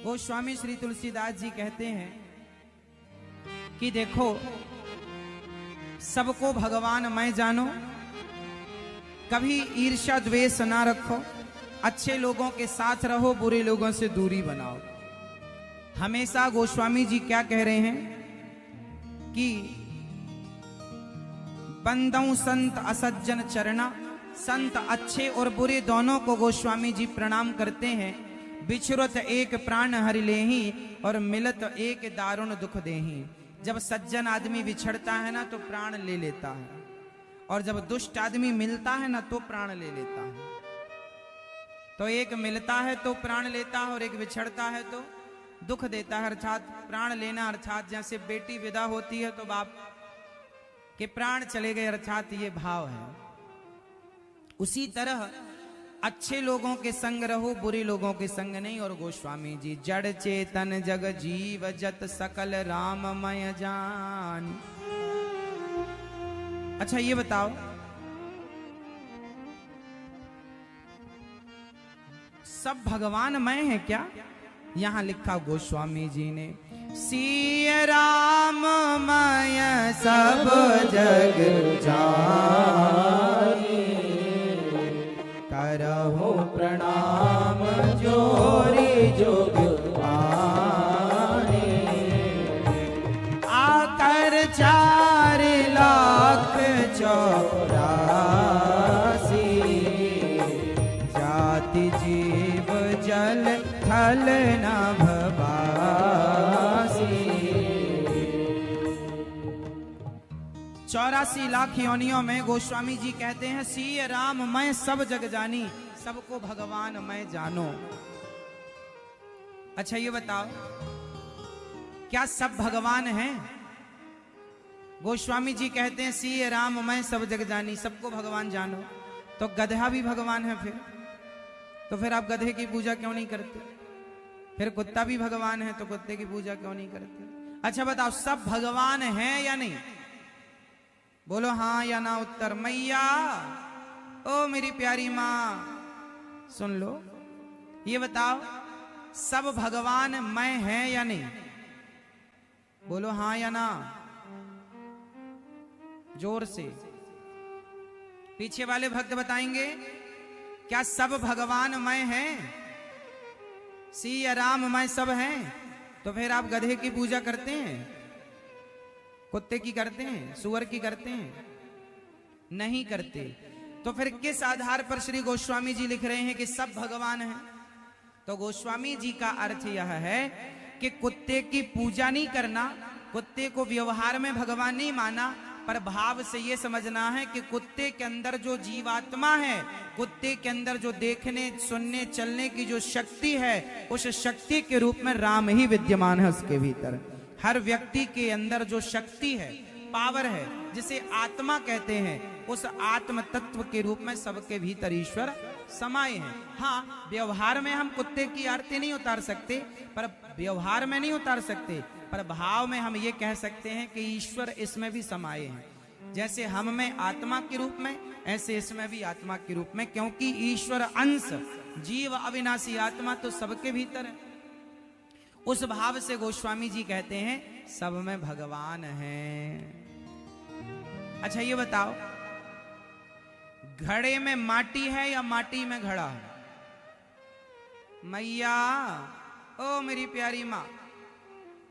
वो स्वामी श्री तुलसीदास जी कहते हैं कि देखो, सबको भगवान मैं जानो, कभी ईर्ष्या द्वेष ना रखो, अच्छे लोगों के साथ रहो, बुरे लोगों से दूरी बनाओ। हमेशा गोस्वामी जी क्या कह रहे हैं कि बंदऊ संत असज्जन चरना, संत अच्छे और बुरे दोनों को गोस्वामी जी प्रणाम करते हैं। बिछुरत एक प्राण हरि लेही और मिलत एक दारुण दुख देही। जब सज्जन आदमी बिछड़ता है ना तो प्राण ले लेता है, और जब दुष्ट आदमी मिलता है ना तो प्राण ले लेता है। तो एक मिलता है तो प्राण लेता है और एक बिछड़ता है तो दुख देता है। अर्थात प्राण लेना अर्थात जैसे बेटी विदा होती है तो बाप के प्राण चले गए, अर्थात ये भाव है। उसी तरह अच्छे लोगों के संग रहो, बुरे लोगों के संग नहीं। और गोस्वामी जी जड़ चेतन जग जीव जत सकल राममय जान। अच्छा ये बताओ, सब भगवान मैं है क्या? यहां लिखा गोस्वामी जी ने, सिय राममय सब जग जानी, करहु प्रणाम जोरी जोग आने। आकर 4 लाख 84 जाति जीव जल थल नभ बासी। 84 लाख योनियों में गोस्वामी जी कहते हैं, सिय राम मैं सब जग जानी, सबको भगवान मैं जानो। अच्छा ये बताओ, क्या सब भगवान हैं? गोस्वामी जी कहते हैं, सिय राम मैं सब जग जानी, सबको भगवान जानो। तो गधा भी भगवान है तो फिर आप गधे की पूजा क्यों नहीं करते? फिर कुत्ता भी भगवान है तो कुत्ते की पूजा क्यों नहीं करते? अच्छा बताओ, सब भगवान हैं या नहीं? बोलो हाँ या ना उत्तर। मैया ओ मेरी प्यारी माँ सुन लो, ये बताओ सब भगवान मैं है या नहीं? बोलो हाँ या ना, जोर से। पीछे वाले भक्त बताएंगे, क्या सब भगवान मैं है? सिय राम मैं सब हैं? तो फिर आप गधे की पूजा करते हैं, कुत्ते की करते हैं, सुअर की करते हैं? नहीं करते। तो फिर किस आधार पर श्री गोस्वामी जी लिख रहे हैं कि सब भगवान हैं? तो गोस्वामी जी का अर्थ यह है कि कुत्ते की पूजा नहीं करना, कुत्ते को व्यवहार में भगवान नहीं माना, पर भाव से यह समझना है कि कुत्ते के अंदर जो जीवात्मा है, कुत्ते के अंदर जो देखने सुनने चलने की जो शक्ति है, उस शक्ति के रूप में राम ही विद्यमान है उसके भीतर। हर व्यक्ति के अंदर जो शक्ति है, पावर है, जिसे आत्मा कहते हैं, उस आत्म तत्व के रूप में सबके भीतर ईश्वर समाये हैं। हाँ, व्यवहार में हम कुत्ते की आरती नहीं उतार सकते, पर व्यवहार में नहीं उतार सकते, पर भाव में हम ये कह सकते हैं कि ईश्वर इसमें भी समाये हैं। जैसे हम में आत्मा के रूप में, ऐसे इसमें भी आत्मा के रूप में, क्योंकि ईश्वर अंश जीव अविनाशी आत्मा तो सबके भीतर है। उस भाव से गोस्वामी जी कहते हैं सब में भगवान हैं। अच्छा ये बताओ, घड़े में माटी है या माटी में घड़ा है? मैया ओ मेरी प्यारी माँ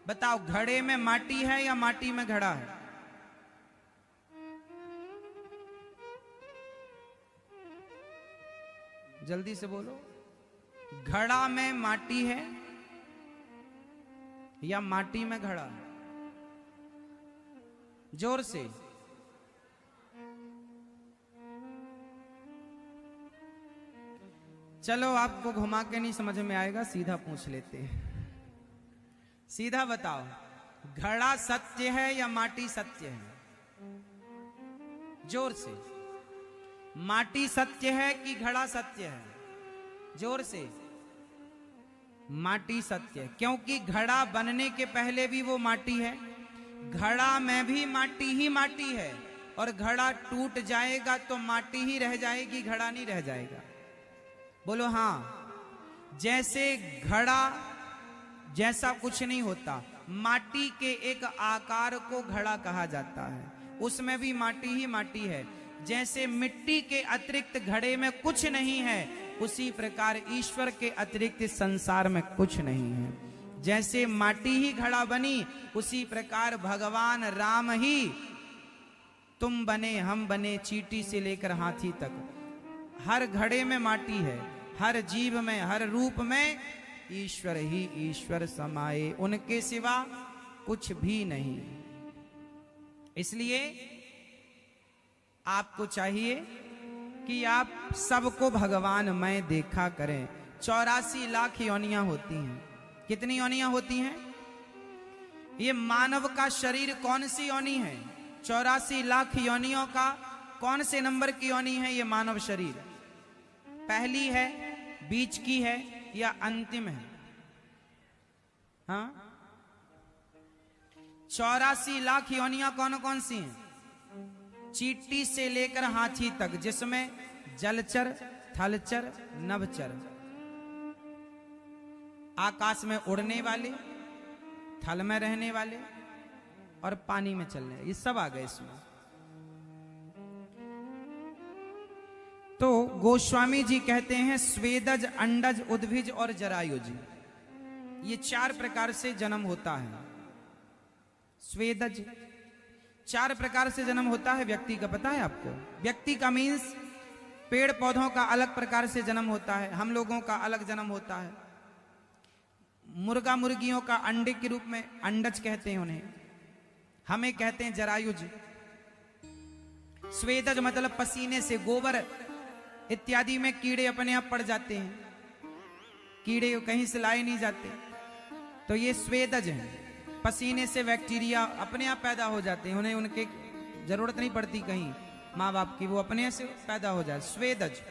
बताओ, घड़े में माटी है या माटी में घड़ा है? जल्दी से बोलो, घड़ा में माटी है या माटी में घड़ा है? जोर से। चलो आपको घुमा के नहीं समझ में आएगा, सीधा पूछ लेते हैं। सीधा बताओ, घड़ा सत्य है या माटी सत्य है? जोर से। माटी सत्य है कि घड़ा सत्य है? जोर से। माटी सत्य है, क्योंकि घड़ा बनने के पहले भी वो माटी है, घड़ा में भी माटी ही माटी है, और घड़ा टूट जाएगा तो माटी ही रह जाएगी, घड़ा नहीं रह जाएगा। बोलो हाँ। जैसे घड़ा जैसा कुछ नहीं होता। माटी के एक आकार को घड़ा कहा जाता है, उसमें भी माटी ही माटी है। जैसे मिट्टी के अतिरिक्त घड़े में कुछ नहीं है, उसी प्रकार ईश्वर के अतिरिक्त संसार में कुछ नहीं है। जैसे माटी ही घड़ा बनी, उसी प्रकार भगवान राम ही तुम बने, हम बने, चींटी से लेकर हाथी तक। हर घड़े में माटी है, हर जीव में, हर रूप में ईश्वर ही ईश्वर समाये, उनके सिवा कुछ भी नहीं। इसलिए आपको चाहिए कि आप सबको भगवानमय देखा करें। 84 लाख योनियां होती हैं। कितनी योनियां होती हैं? ये मानव का शरीर कौन सी योनि है? 84 लाख योनियों का कौन से नंबर की योनि है ये मानव शरीर? पहली है, बीच की है, या अंतिम है? हाँ, 84 लाख योनियां कौन कौन सी हैं? चींटी से लेकर हाथी तक, जिसमें जलचर, थलचर, नभचर, आकाश में उड़ने वाले, थल में रहने वाले और पानी में चलने, ये सब आ गए इसमें। तो गोस्वामी जी कहते हैं स्वेदज, अंडज, उद्भिज और जरायुज, ये 4 प्रकार से जन्म होता है। स्वेदज 4 प्रकार से जन्म होता है व्यक्ति का, पता है आपको? व्यक्ति का मीन्स पेड़ पौधों का अलग प्रकार से जन्म होता है, हम लोगों का अलग जन्म होता है। मुर्गा मुर्गियों का अंडे के रूप में अंडज कहते हैं उन्हें, हमें कहते हैं जरायुज। स्वेदज मतलब पसीने से, गोबर इत्यादि में कीड़े अपने आप पड़ जाते हैं, कीड़े कहीं से लाए नहीं जाते, तो ये स्वेदज हैं। पसीने से बैक्टीरिया अपने आप पैदा हो जाते हैं, उन्हें उनके जरूरत नहीं पड़ती कहीं माँ बाप की, वो अपने से पैदा हो जाए। स्वेदज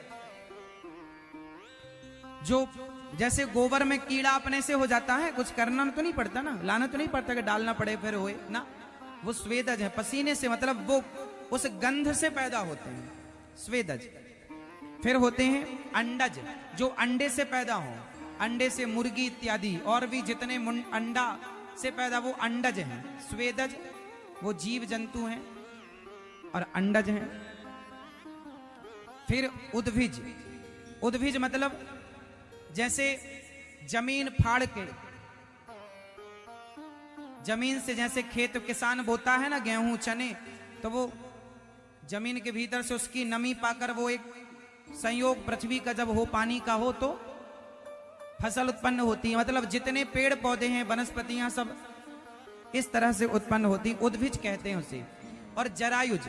जो जैसे गोबर में कीड़ा अपने से हो जाता है, कुछ करना तो नहीं पड़ता ना, लाना तो नहीं पड़ता कि डालना पड़े फिर होए ना, वो स्वेदज है। पसीने से मतलब वो उस गंध से पैदा होते हैं, स्वेदज। फिर होते हैं अंडज, जो अंडे से पैदा हो, अंडे से मुर्गी इत्यादि और भी जितने अंडा से पैदा, वो अंडज हैं। स्वेदज वो जीव जंतु हैं और अंडज हैं। फिर उद्भिज, उद्भिज मतलब जैसे जमीन फाड़ के, जमीन से जैसे खेत किसान बोता है ना गेहूं चने, तो वो जमीन के भीतर से उसकी नमी पाकर वो एक संयोग पृथ्वी का जब हो, पानी का हो, तो फसल उत्पन्न होती है। मतलब जितने पेड़ पौधे हैं, वनस्पतियां सब इस तरह से उत्पन्न होती, उद्भिज कहते हैं उसे। और जरायुज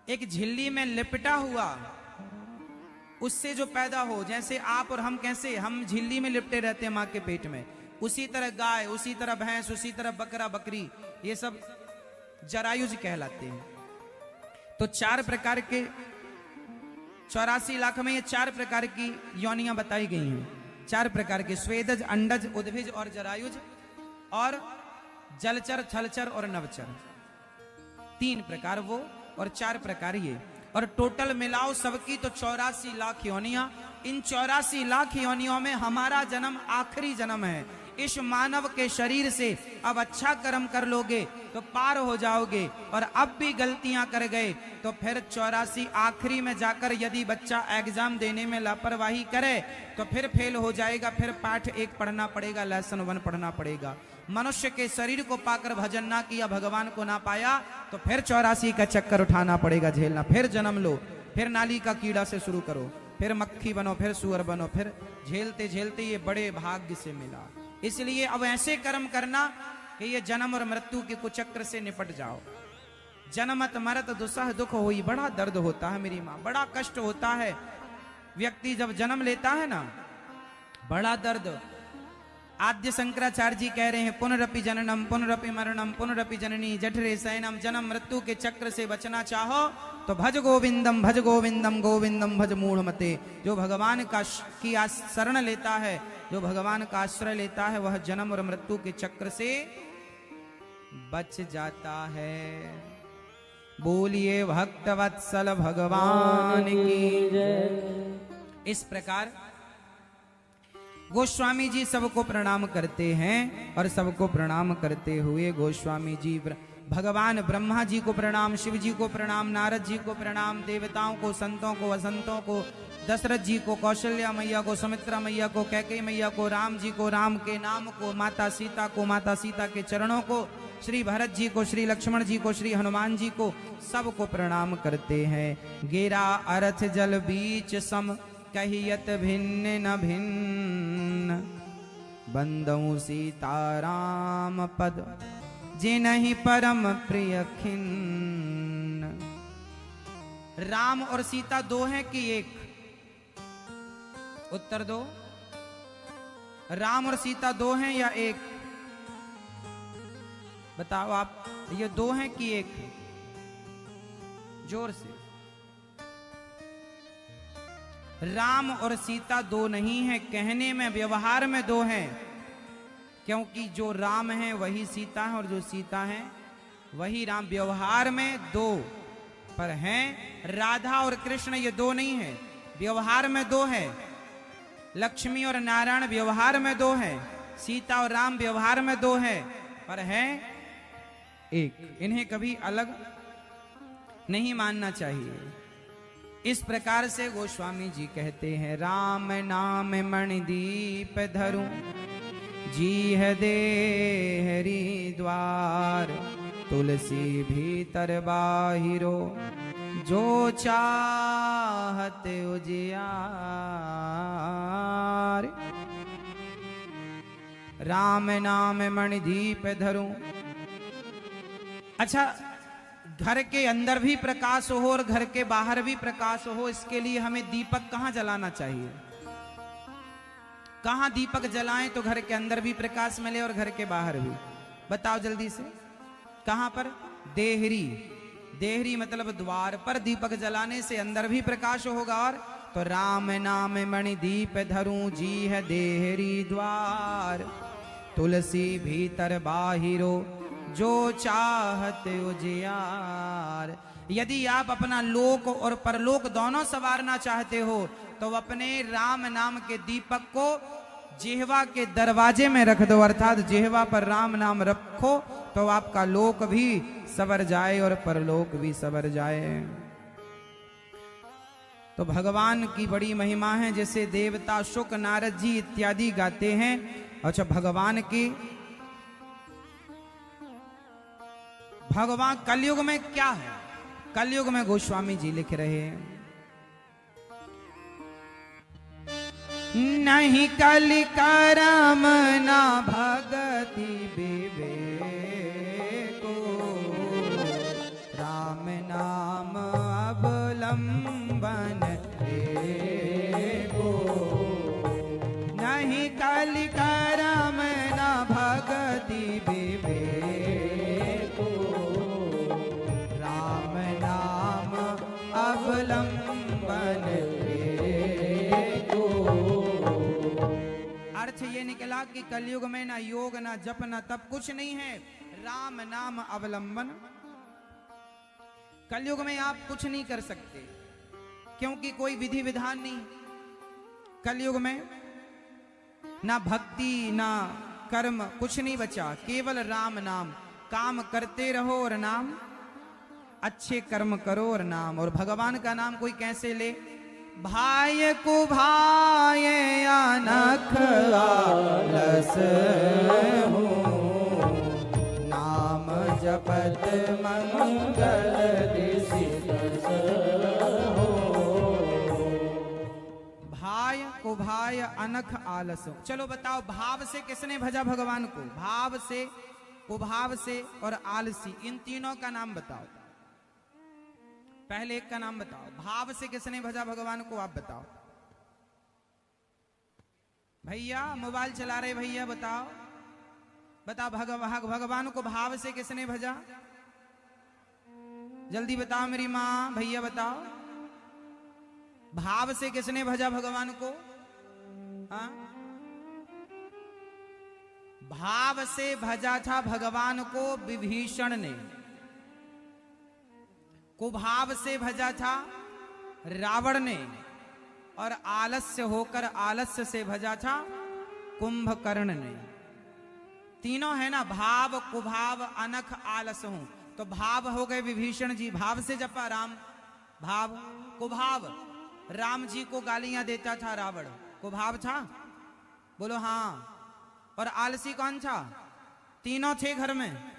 एक झिल्ली में लिपटा हुआ, उससे जो पैदा हो, जैसे आप और हम कैसे हम झिल्ली में लिपटे रहते हैं माँ के पेट में, उसी तरह गाय, उसी तरह भैंस, उसी तरह बकरा बकरी, ये सब जरायुज कहलाते हैं। तो 4 प्रकार के 84 लाख में ये 4 प्रकार की योनियां बताई गई हैं। 4 प्रकार के, स्वेदज, अंडज, उद्भिज और जरायुज, और जलचर, थलचर और नवचर। 3 प्रकार वो और 4 प्रकार ये, और टोटल मिलाओ सबकी तो 84 लाख योनियां। इन 84 लाख योनियों में हमारा जन्म आखिरी जन्म है। इस मानव के शरीर से अब अच्छा कर्म कर लोगे तो पार हो जाओगे, और अब भी गलतियां कर गए तो फिर 84 आखिरी में जाकर यदि बच्चा एग्जाम देने में लापरवाही करे तो फिर फेल हो जाएगा, फिर पाठ 1 पढ़ना पड़ेगा, लेसन 1 पढ़ना पड़ेगा। मनुष्य के शरीर को पाकर भजन ना किया, भगवान को ना पाया, तो फिर 84 का चक्कर उठाना पड़ेगा, झेलना। फिर जन्म लो, फिर नाली का कीड़ा से शुरू करो, फिर मक्खी बनो, फिर सुअर बनो, फिर झेलते झेलते ये बड़े भाग्य से मिला। इसलिए अब ऐसे कर्म करना कि ये जन्म और मृत्यु के कुचक्र से निपट जाओ। जन्मत मरत दुसह दुख होई, बड़ा दर्द होता है मेरी माँ, बड़ा कष्ट होता है। व्यक्ति जब जन्म लेता है ना, बड़ा दर्द। आद्य शंकराचार्य जी कह रहे हैं, पुनरपि जननम पुनरपि मरणम पुनरपि जननी जठरे शयनम। जन्म मृत्यु के चक्र से बचना चाहो तो भज गोविंदम गोविंदम भज मूढ़ मते। जो भगवान की शरण लेता है, जो भगवान का आश्रय लेता है, वह जन्म और मृत्यु के चक्र से बच जाता है। बोलिए भक्तवत्सल भगवान की जय। इस प्रकार गोस्वामी जी सबको प्रणाम करते हैं और सबको प्रणाम करते हुए गोस्वामी जी भगवान ब्रह्मा जी को प्रणाम, शिव जी को प्रणाम, नारद जी को प्रणाम, देवताओं को, संतों को, वसंतों को, दशरथ जी को, कौशल्या मैया को, सुमित्रा मैया को, कैकेयी मैया को, राम जी को, राम के नाम को, माता सीता को, माता सीता के चरणों को, श्री भरत जी को, श्री लक्ष्मण जी को, श्री हनुमान जी को, सबको प्रणाम करते हैं। गेरा अर्थ जल बीच सम कहियत भिन्न न भिन्न, बंदऊ सीताराम पद जिनहि परम प्रिय खिन्न। राम और सीता दो हैं कि एक? उत्तर दो। राम और सीता दो हैं या एक? बताओ आप, ये दो हैं कि एक? जोर से। राम और सीता दो नहीं है, कहने में, व्यवहार में दो हैं, क्योंकि जो राम है वही सीता है और जो सीता है वही राम। व्यवहार में दो पर हैं, राधा और कृष्ण ये दो नहीं है, व्यवहार में दो है। लक्ष्मी और नारायण व्यवहार में दो है, सीता और राम व्यवहार में दो है, पर है एक। इन्हें कभी अलग नहीं मानना चाहिए। इस प्रकार से गोस्वामी जी कहते हैं, राम नाम मणिदीप धरूं जी है देहरी द्वार, तुलसी भीतर बाहिरो जो चाहत उजियार। राम नाम मणिदीप धरूं। अच्छा, घर के अंदर भी प्रकाश हो और घर के बाहर भी प्रकाश हो, इसके लिए हमें दीपक कहां जलाना चाहिए? कहां दीपक जलाएं तो घर के अंदर भी प्रकाश मिले और घर के बाहर भी? बताओ जल्दी से, कहां पर? देहरी। देहरी मतलब द्वार पर दीपक जलाने से अंदर भी प्रकाश होगा। और तो राम नाम मणि दीप धरूं जी है देहरी द्वार, तुलसी भीतर बाहिरो जो चाहत उजियार। यदि आप अपना लोक और परलोक दोनों संवारना चाहते हो तो अपने राम नाम के दीपक को जिह्वा के दरवाजे में रख दो, अर्थात जिह्वा पर राम नाम रखो तो आपका लोक भी सवर जाए और परलोक भी सवर जाए। तो भगवान की बड़ी महिमा है, जैसे देवता शुक, नारद जी इत्यादि गाते हैं। अच्छा, भगवान कलयुग में क्या है? कलयुग में गोस्वामी जी लिख रहे हैं, नहीं कलि करम ना भगति विवेको, राम नाम अवलंबन एको। नहीं कलि करम ना भगति विवेको, राम नाम अवलंबन एको। अर्थ ये निकला कि कलयुग में ना योग, ना जप, ना तप, कुछ नहीं है, राम नाम अवलंबन। कलयुग में आप कुछ नहीं कर सकते क्योंकि कोई विधि विधान नहीं। कलयुग में ना भक्ति ना कर्म, कुछ नहीं बचा, केवल राम नाम। काम करते रहो और नाम, अच्छे कर्म करो और नाम। और भगवान का नाम कोई कैसे ले? भाय को भाय अनख आलस हो, नाम जपत मंगल दिसिस हो। भाय को भाय अनख आलस हो। चलो बताओ, भाव से किसने भजा भगवान को? भाव से, कुभाव से और आलसी, इन तीनों का नाम बताओ। पहले एक का नाम बताओ। भाव से किसने भजा भगवान को? आप बताओ। भैया मोबाइल चला रहे भैया, बताओ बताओ। भगवान को भाव से किसने भजा? जल्दी बताओ मेरी माँ, भैया बताओ। भाव से किसने भजा भगवान को? हाँ, भाव से भजा था भगवान को विभीषण ने। कुभाव से भजा था रावण ने। और आलस्य होकर, आलस्य से भजा था कुंभकर्ण ने। तीनों है ना, भाव कुभाव अनख आलस हूं। तो भाव हो गए विभीषण जी, भाव से जपा राम भाव। कुभाव, राम जी को गालियां देता था रावण, कुभाव था, बोलो हाँ। और आलसी कौन था? तीनों थे घर में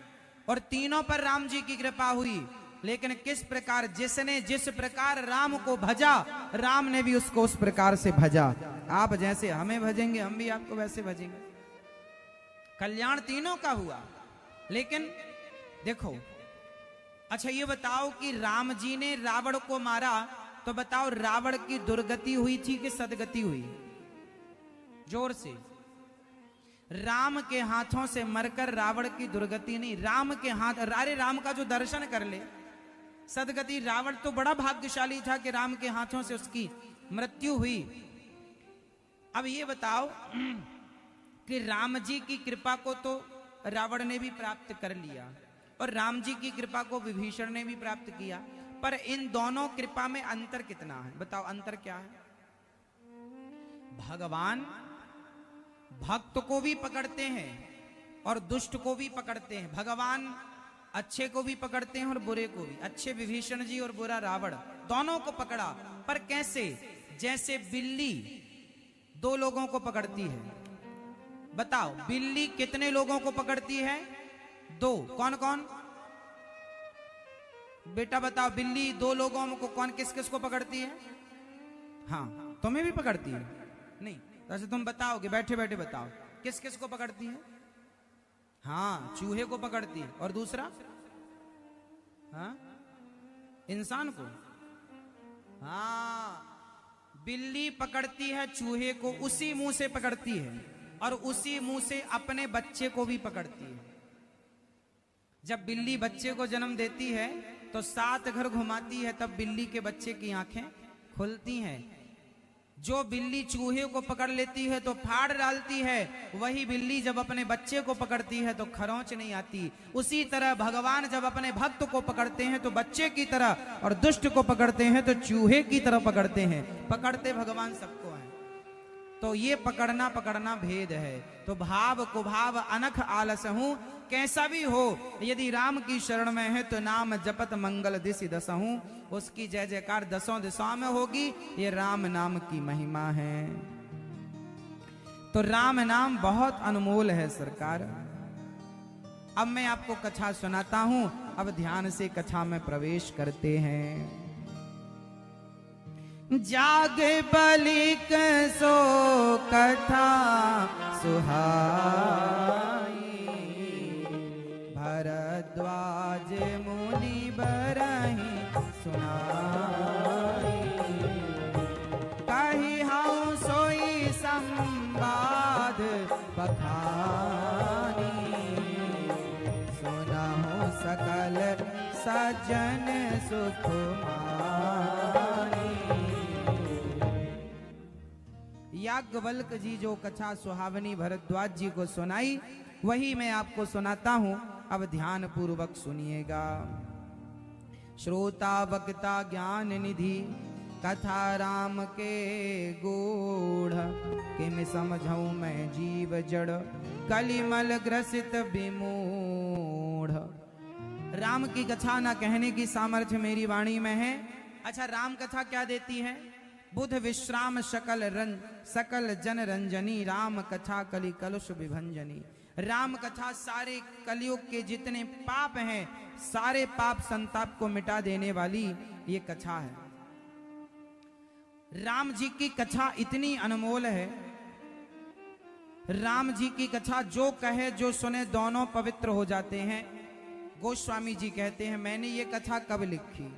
और तीनों पर राम जी की कृपा हुई। लेकिन किस प्रकार, जिसने जिस प्रकार राम को भजा, राम ने भी उसको उस प्रकार से भजा। आप जैसे हमें भजेंगे, हम भी आपको वैसे भजेंगे। कल्याण तीनों का हुआ। लेकिन देखो, अच्छा ये बताओ कि राम जी ने रावण को मारा, तो बताओ रावण की दुर्गति हुई थी कि सदगति हुई? जोर से। राम के हाथों से मरकर रावण की दुर्गति नहीं, राम के हाथ, अरे राम का जो दर्शन कर ले सदगति। रावण तो बड़ा भाग्यशाली था कि राम के हाथों से उसकी मृत्यु हुई। अब ये बताओ कि राम जी की कृपा को तो रावण ने भी प्राप्त कर लिया और राम जी की कृपा को विभीषण ने भी प्राप्त किया, पर इन दोनों कृपा में अंतर कितना है? बताओ अंतर क्या है? भगवान भक्त को भी पकड़ते हैं और दुष्ट को भी पकड़ते हैं। भगवान अच्छे को भी पकड़ते हैं और बुरे को भी। अच्छे विभीषण जी और बुरा रावण, दोनों को पकड़ा। पर कैसे? जैसे बिल्ली दो लोगों को पकड़ती है। बताओ बिल्ली कितने लोगों को पकड़ती है? दो। कौन कौन? बेटा बताओ, बिल्ली दो लोगों को कौन किस किस को पकड़ती है? हाँ, तुम्हें भी पकड़ती है? नहीं, वैसे तुम बताओगे, बैठे बैठे बताओ किस किस को पकड़ती है? हाँ, चूहे को पकड़ती है। और दूसरा? हाँ, इंसान को। हाँ, बिल्ली पकड़ती है चूहे को, उसी मुंह से पकड़ती है और उसी मुंह से अपने बच्चे को भी पकड़ती है। जब बिल्ली बच्चे को जन्म देती है तो 7 घर घुमाती है, तब बिल्ली के बच्चे की आंखें खुलती हैं। जो बिल्ली चूहे को पकड़ लेती है तो फाड़ डालती है, वही बिल्ली जब अपने बच्चे को पकड़ती है तो खरोंच नहीं आती। उसी तरह भगवान जब अपने भक्त को पकड़ते हैं तो बच्चे की तरह, और दुष्ट को पकड़ते हैं तो चूहे की तरह पकड़ते हैं। पकड़ते भगवान सबको हैं। तो ये पकड़ना पकड़ना भेद है। तो भाव कुभाव अनख आलस हूं, कैसा भी हो यदि राम की शरण में है तो नाम जपत मंगल दिशि दसहूं। उसकी जय जयकार दसों दिशाओं में होगी। ये राम नाम की महिमा है। तो राम नाम बहुत अनमोल है सरकार। अब मैं आपको कथा सुनाता हूं। अब ध्यान से कथा में प्रवेश करते हैं। जागे बलिक सो कथा सुहाई, भरद्वाज मुनि बरहि सुनाई। कहि हऊँ सोई संवाद बखानी, सुनहु सकल सज्जन सुख मानी। याज्ञवल्क्य जी जो कथा सुहावनी भरद्वाज जी को सुनाई, वही मैं आपको सुनाता हूं। अब ध्यान पूर्वक सुनिएगा। श्रोता वक्ता ज्ञान निधि, कथा राम के गूढ़। किम समझऊं मैं जीव जड़, कलिमल ग्रसित विमूढ़। राम की कथा ना कहने की सामर्थ्य मेरी वाणी में है। अच्छा, राम कथा क्या देती है? बुध विश्राम सकल जन रंजनी, राम कथा कलि कलुष विभंजनी। राम कथा सारे कलयुग के जितने पाप हैं, सारे पाप संताप को मिटा देने वाली ये कथा है। राम जी की कथा इतनी अनमोल है। राम जी की कथा जो कहे जो सुने दोनों पवित्र हो जाते हैं। गोस्वामी जी कहते हैं, मैंने ये कथा कब लिखी?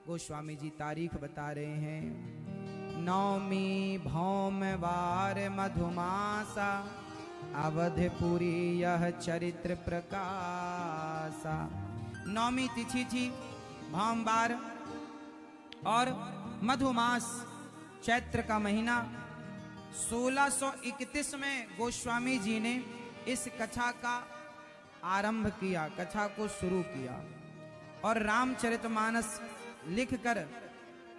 गोस्वामी जी तारीख बता रहे हैं। नौमी भौमवार मधुमासा, अवधपुरी यह चरित्र प्रकाशा। नौमी तिथि थी, भौमवार और मधुमास, चैत्र का महीना। 1631 में गोस्वामी जी ने इस कथा का आरंभ किया, कथा को शुरू किया। और रामचरितमानस लिखकर,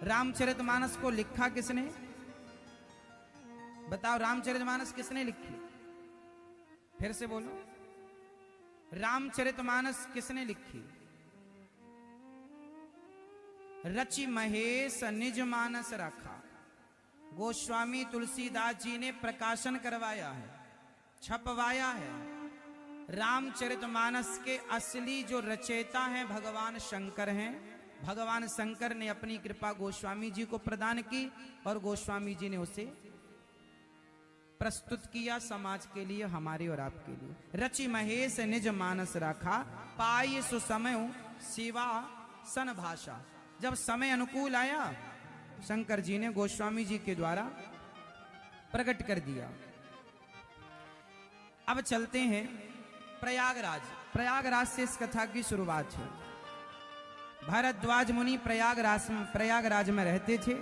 रामचरितमानस को लिखा किसने? बताओ, रामचरितमानस किसने लिखी? फिर से बोलो, रामचरितमानस किसने लिखी? रचि महेश निज मानस रखा। गोस्वामी तुलसीदास जी ने प्रकाशन करवाया है, छपवाया है। रामचरितमानस के असली जो रचयिता हैं भगवान शंकर हैं। भगवान शंकर ने अपनी कृपा गोस्वामी जी को प्रदान की और गोस्वामी जी ने उसे प्रस्तुत किया समाज के लिए, हमारे और आपके लिए। रचि महेश निज मानस राखा, पाई सुसमय शिवा सन भाषा। जब समय अनुकूल आया, शंकर जी ने गोस्वामी जी के द्वारा प्रकट कर दिया। अब चलते हैं प्रयागराज। प्रयागराज से इस कथा की शुरुआत है। भरद्वाज मुनि प्रयागराज में रहते थे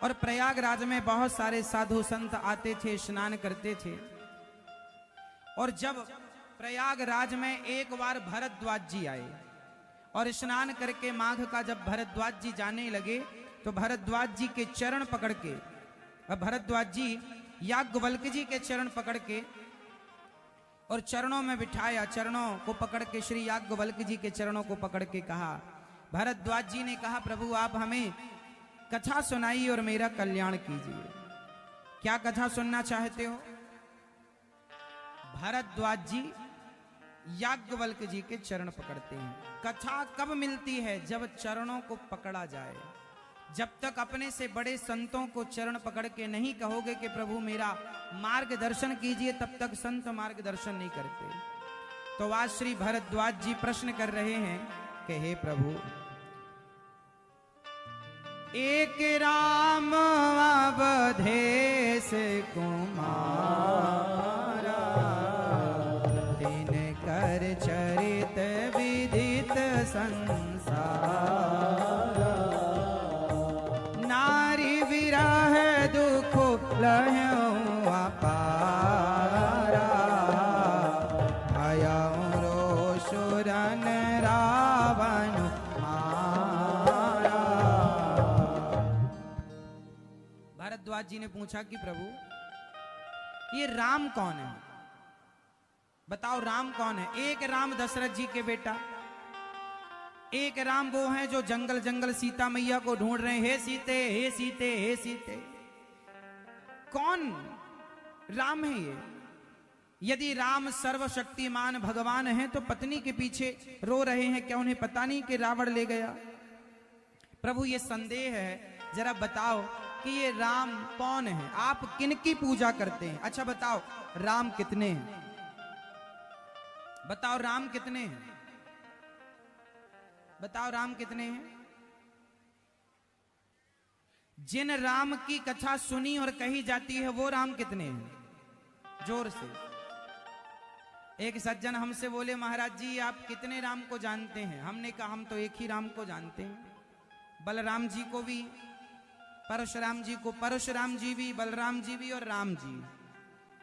और प्रयागराज में बहुत सारे साधु संत आते थे, स्नान करते थे। और जब प्रयागराज में एक बार भरद्वाज जी आए और स्नान करके माघ का जब भरद्वाज जी जाने लगे तो भरद्वाज जी के चरण पकड़ के, अब भरद्वाज जी याज्ञवल्क्य जी के चरण पकड़ के और चरणों में बिठाया। चरणों को पकड़ के श्री याज्ञवल्क्य जी के चरणों को पकड़ के कहा, भरद्वाज जी ने कहा, प्रभु आप हमें कथा सुनाइए और मेरा कल्याण कीजिए। क्या कथा सुनना चाहते हो? भरद्वाज जी याज्ञवल्क्य जी के चरण पकड़ते हैं। कथा कब मिलती है? जब चरणों को पकड़ा जाए। जब तक अपने से बड़े संतों को चरण पकड़ के नहीं कहोगे कि प्रभु मेरा मार्गदर्शन कीजिए, तब तक संत मार्गदर्शन नहीं करते। तो आज श्री भरद्वाज जी प्रश्न कर रहे हैं कि हे प्रभु, एक राम अवधेश कुमारा, दिन कर चरित विदित संसार, नारी विरह दुख लहु अपारा, भयउ रोषुरन रावण मारा। भरद्वाज जी ने पूछा कि प्रभु ये राम कौन है? बताओ राम कौन है? एक राम दशरथ जी के बेटा, एक राम वो हैं जो जंगल जंगल सीता मैया को ढूंढ रहे हैं, हे सीते हे सीते हे सीते। कौन राम है ये? यदि राम सर्वशक्तिमान भगवान हैं तो पत्नी के पीछे रो रहे हैं, क्या उन्हें पता नहीं कि रावण ले गया? प्रभु ये संदेह है, जरा बताओ कि ये राम कौन है? आप किनकी पूजा करते हैं? अच्छा बताओ राम कितने हैं? बताओ राम कितने हैं? बताओ राम कितने हैं? जिन राम की कथा सुनी और कही जाती है वो राम कितने हैं? जोर से। एक सज्जन हमसे बोले, महाराज जी आप कितने राम को जानते हैं? हमने कहा हम तो एक ही राम को जानते हैं। बलराम जी को भी, परशुराम जी को, परशुराम जी भी, बलराम जी भी और राम जी।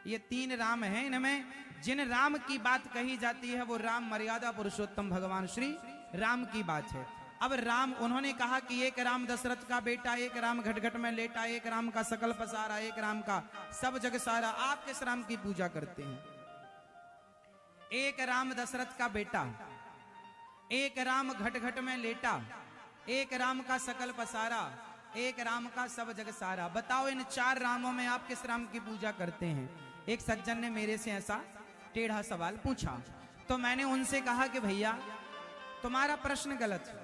ये तीन राम हैं। इनमें जिन राम की बात कही जाती है वो राम मर्यादा पुरुषोत्तम भगवान श्री राम की बात है। अब राम, उन्होंने कहा कि एक राम दशरथ का बेटा, एक राम घटघट में लेटा, एक राम का सकल पसारा, एक राम का सब जग सारा। आप किस राम की पूजा करते हैं? एक राम दशरथ का बेटा, एक राम घटघट में लेटा, एक राम का सकल पसारा, एक राम का सब जग सारा। बताओ इन चार रामों में आप किस राम की पूजा करते हैं? एक सज्जन ने मेरे से ऐसा टेढ़ा सवाल पूछा तो मैंने उनसे कहा कि भैया तुम्हारा प्रश्न गलत है,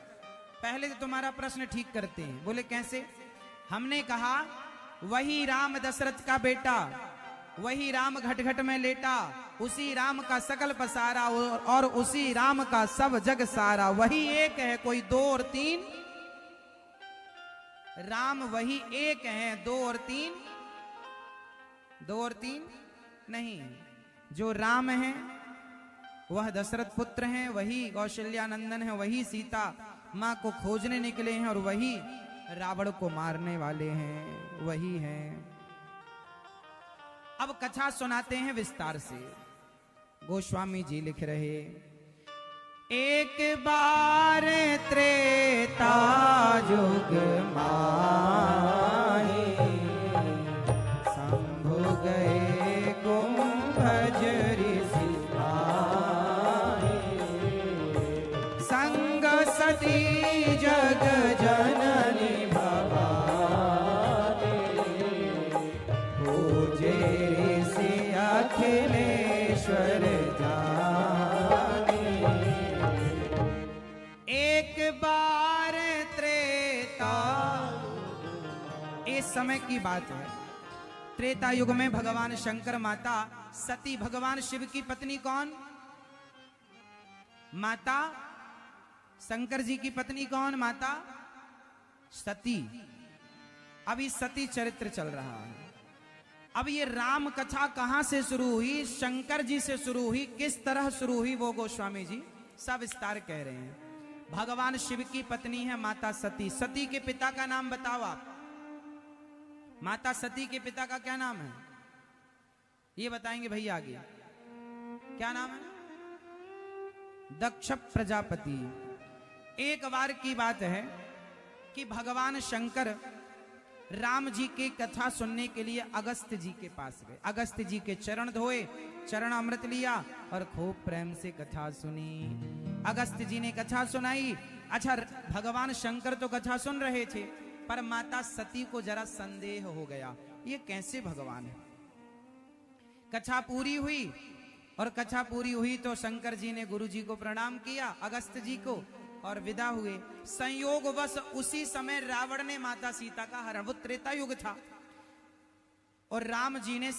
पहले तो तुम्हारा प्रश्न ठीक करते हैं। बोले कैसे? हमने कहा वही राम दशरथ का बेटा, वही राम घटघट में लेटा, उसी राम का सकल पसारा और उसी राम का सब जग सारा। वही एक है, कोई दो और तीन राम वही एक है, दो और तीन, दो और तीन नहीं। जो राम है वह दशरथ पुत्र हैं, वही कौशल्यानंदन है, वही सीता मां को खोजने निकले हैं और वही रावण को मारने वाले हैं, वही हैं। अब कथा सुनाते हैं विस्तार से। गोस्वामी जी लिख रहे, एक बार त्रेता युग माहे, शंभु गए गुंभजरी ईश्वर जाने। एक बार त्रेता, इस समय की बात है, त्रेता युग में भगवान शंकर माता सती, भगवान शिव की पत्नी कौन? माता शंकर जी की पत्नी कौन? माता सती। अभी सती चरित्र चल रहा है। अब ये राम कथा कहां से शुरू हुई? शंकर जी से शुरू हुई। किस तरह शुरू हुई वो गोस्वामी जी सब विस्तार कह रहे हैं। भगवान शिव की पत्नी है माता सती। सती के पिता का नाम बताओ आप। माता सती के पिता का क्या नाम है? ये बताएंगे भैया आगे। क्या नाम है? दक्ष प्रजापति। एक बार की बात है कि भगवान शंकर राम जी की कथा सुनने के लिए अगस्त्य जी के पास गए। अगस्त्य जी के चरण धोए, चरण अमृत लिया और खूब प्रेम से कथा सुनी। अगस्त्य जी ने कथा सुनाई। अच्छा, भगवान शंकर तो कथा सुन रहे थे, पर माता सती को जरा संदेह हो गया, ये कैसे भगवान है। कथा पूरी हुई, और कथा पूरी हुई तो शंकर जी ने गुरु जी को प्रणाम किया, अगस्त्य जी को, और विदा हुए। संयोगवश उसी समय रावण ने माता सीता का हरण, वो त्रेता युग था, और राम जी ने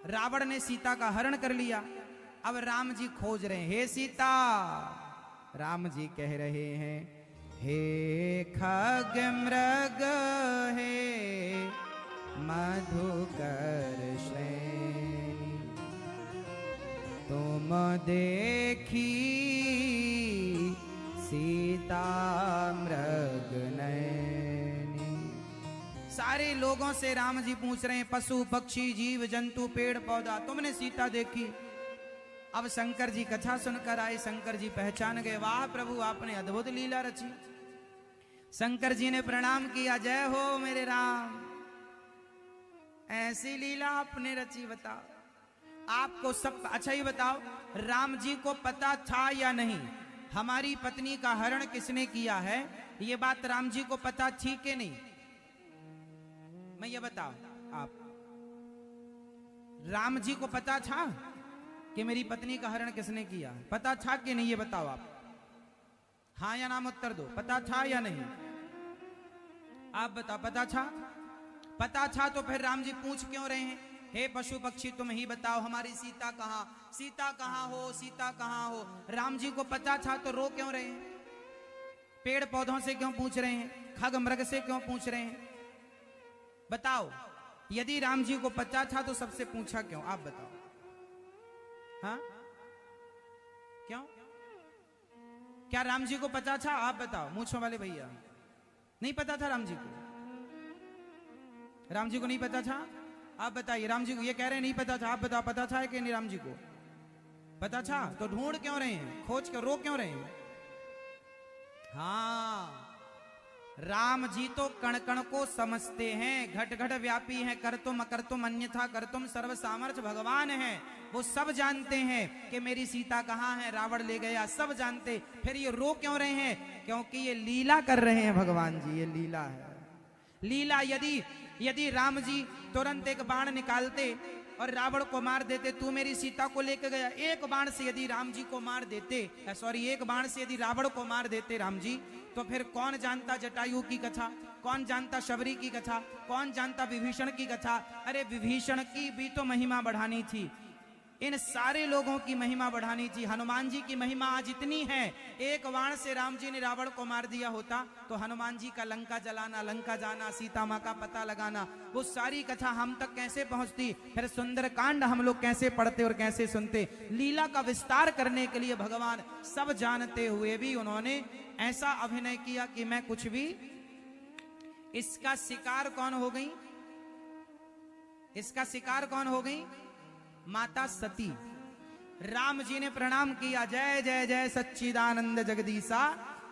रावण ने सीता का हरण कर लिया। अब राम जी खोज रहे हैं, हे सीता। राम जी कह रहे हैं, हे खग मृग हे मधुकर श्रेणी, तुम देखी सीता मृग नैनी। सारे लोगों से राम जी पूछ रहे हैं, पशु पक्षी जीव जंतु पेड़ पौधा, तुमने सीता देखी? अब शंकर जी कथा सुनकर आए। शंकर जी पहचान गए, वाह प्रभु आपने अद्भुत लीला रची। शंकर जी ने प्रणाम किया, जय हो मेरे राम, ऐसी लीला आपने रची, बताओ आपको सब। अच्छा ये बताओ, राम जी को पता था या नहीं हमारी पत्नी का हरण किसने किया है? ये बात राम जी को पता थी कि नहीं? मैं ये बताओ, आप राम जी को पता था कि मेरी पत्नी का हरण किसने किया? पता था कि नहीं, ये बताओ आप। हाँ या नाम उत्तर दो, पता था या नहीं? आप बताओ, पता था? पता था तो फिर राम जी पूछ क्यों रहे हैं, हे पशु पक्षी तुम ही बताओ हमारी सीता कहाँ, सीता कहाँ हो, सीता कहाँ हो? राम जी को पता था तो रो क्यों रहे हैं? पेड़ पौधों से क्यों पूछ रहे हैं? खग मृग से क्यों पूछ रहे हैं? बताओ, यदि राम जी को पता था तो सबसे पूछा क्यों? आप बताओ। हाँ, क्यों? क्या राम जी को पता था? आप बताओ, मूंछों वाले भैया। नहीं पता था राम जी को? राम जी को नहीं पता था? आप बताइए। राम जी को ये कह रहे हैं नहीं पता था, आप बताओ पता था कि नहीं? राम जी को पता था तो ढूंढ क्यों रहे हैं, खोज कर रो क्यों रहे हैं? हाँ, राम जी तो कण कण को समझते हैं, घट घट व्यापी हैं, कर तुम अकर तुम अन्यथा कर तुम, सर्व सामर्थ्य भगवान है। वो सब जानते हैं कि मेरी सीता कहाँ है, रावण ले गया, सब जानते। फिर ये रो क्यों रहे हैं? क्योंकि ये लीला कर रहे हैं भगवान जी, ये लीला है। लीला यदि राम जी तुरंत एक बाण निकालते और रावण को मार देते, तू मेरी सीता को लेकर गया, एक बाण से यदि राम जी को मार देते, सॉरी एक बाण से यदि रावण को मार देते राम जी, तो फिर कौन जानता जटायु की कथा, कौन जानता शबरी की कथा, कौन जानता विभीषण की कथा? अरे विभीषण की भी तो महिमा बढ़ानी थी, इन सारे लोगों की महिमा बढ़ानी थी। हनुमान जी की महिमा आज इतनी है, एक बाण से राम जी ने रावण को मार दिया होता तो हनुमान जी का लंका जलाना, लंका जाना, सीता माँ का पता लगाना, वो सारी कथा हम तक कैसे पहुंचती? फिर सुंदर कांड हम लोग कैसे पढ़ते और कैसे सुनते? लीला का विस्तार करने के लिए भगवान सब जानते हुए भी उन्होंने ऐसा अभिनय किया कि मैं कुछ भी। इसका शिकार कौन हो गई? इसका शिकार कौन हो गई? माता सती। राम जी ने प्रणाम किया, जय जय जय सच्चिदानंद जगदीशा,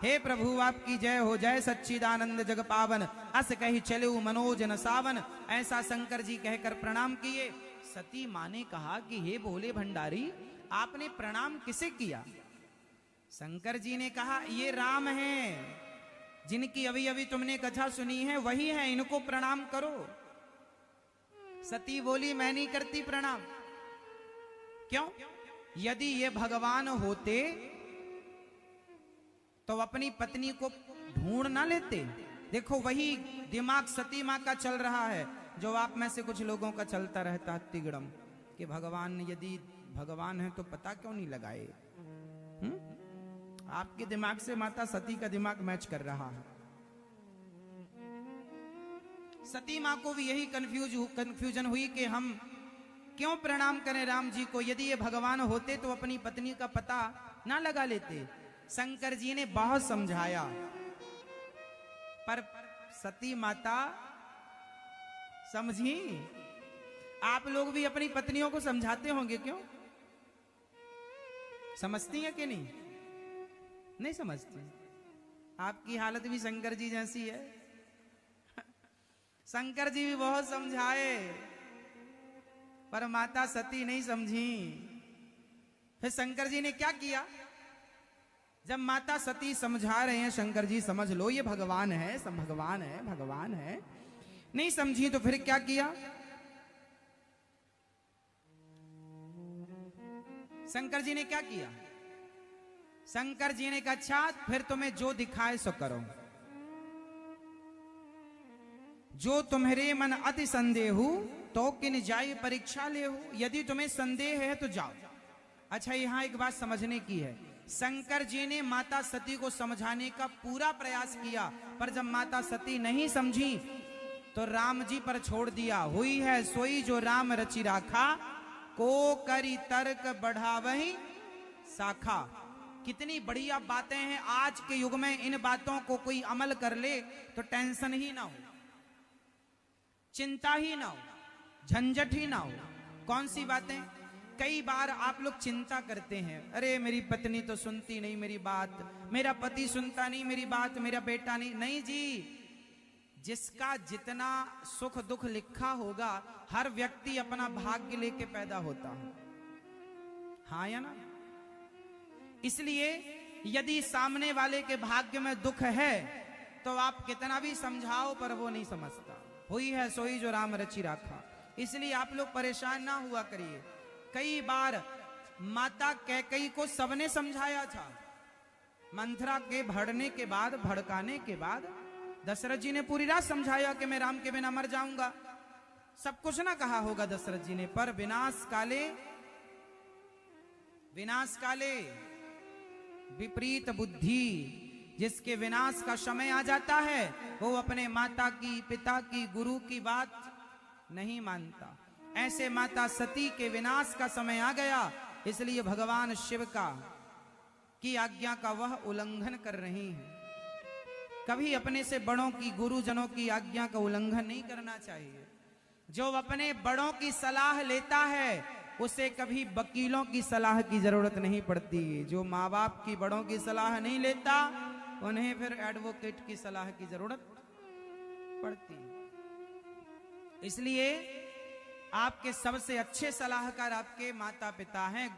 हे प्रभु आपकी जय हो, जय सच्चिदानंद जग पावन, अस कही चले मनोज न सावन। ऐसा शंकर जी कहकर प्रणाम किए। सती मां ने कहा कि हे भोले भंडारी, आपने प्रणाम किसे किया? शंकर जी ने कहा, ये राम हैं जिनकी अभी अभी तुमने कथा सुनी है, वही है, इनको प्रणाम करो। सती बोली, मैं नहीं करती प्रणाम। क्यों? यदि ये भगवान होते तो अपनी पत्नी को ढूंढ ना लेते। देखो वही दिमाग सती मां का चल रहा है जो आप में से कुछ लोगों का चलता रहता है तिगड़म, कि भगवान यदि भगवान है तो पता क्यों नहीं लगाए। आपके दिमाग से माता सती का दिमाग मैच कर रहा है। सती मां को भी यही कंफ्यूजन हुई कि हम क्यों प्रणाम करें राम जी को, यदि ये भगवान होते तो अपनी पत्नी का पता ना लगा लेते। शंकर जी ने बहुत समझाया पर सती माता समझी। आप लोग भी अपनी पत्नियों को समझाते होंगे, क्यों? समझती है कि नहीं? नहीं समझती। आपकी हालत भी शंकर जी जैसी है। शंकर जी भी बहुत समझाए पर माता सती नहीं समझी। फिर शंकर जी ने क्या किया? जब माता सती समझा रहे हैं, शंकर जी समझ लो ये भगवान है, भगवान है, भगवान है, नहीं समझी तो फिर क्या किया? शंकर जी ने क्या किया? शंकर जी ने कहा अच्छा फिर तुम्हें जो दिखाए सो करो, जो तुम्हारे मन अति संदेह तो किन जाय परीक्षा ले हो। यदि तुम्हें संदेह है तो जाओ। अच्छा यहां एक बात समझने की है, शंकर जी ने माता सती को समझाने का पूरा प्रयास किया पर जब माता सती नहीं समझी तो राम जी पर छोड़ दिया। हुई है सोई जो राम रचि राखा, को करी तर्क बढ़ावही शाखा। कितनी बढ़िया बातें हैं। आज के युग में इन बातों को कोई अमल कर ले तो टेंशन ही ना हो, चिंता ही ना हो, झंझट ही ना हो। कौन सी बातें? कई बार आप लोग चिंता करते हैं, अरे मेरी पत्नी तो सुनती नहीं मेरी बात, मेरा पति सुनता नहीं मेरी बात, मेरा बेटा नहीं। नहीं जी, जिसका जितना सुख दुख लिखा होगा हर व्यक्ति अपना भाग्य लेके पैदा होता है, हाँ या ना? इसलिए यदि सामने वाले के भाग्य में दुख है तो आप कितना भी समझाओ पर वो नहीं समझता। हुई है सोई जो राम रचि राखा। इसलिए आप लोग परेशान ना हुआ करिए। कई बार माता कैकेयी को सबने समझाया था। मंथरा के भड़ने के बाद, भड़काने के बाद दशरथ जी ने पूरी रात समझाया कि मैं राम के बिना मर जाऊंगा। सब कुछ ना कहा होगा दशरथ जी ने, पर विनाश काले विपरीत बुद्धि, जिसके विनाश का समय आ जाता है वो अपने माता की, पिता की, गुरु की बात नहीं मानता। ऐसे माता सती के विनाश का समय आ गया, इसलिए भगवान शिव की आज्ञा का वह उल्लंघन कर रही हैं। कभी अपने से बड़ों की, गुरुजनों की आज्ञा का उल्लंघन नहीं करना चाहिए। जो अपने बड़ों की सलाह लेता है उसे कभी वकीलों की सलाह की जरूरत नहीं पड़ती। जो माँ बाप की, बड़ों की सलाह नहीं लेता उन्हें फिर एडवोकेट की सलाह की जरूरत पड़ती। इसलिए आपके सबसे अच्छे सलाहकार आपके माता पिता हैं।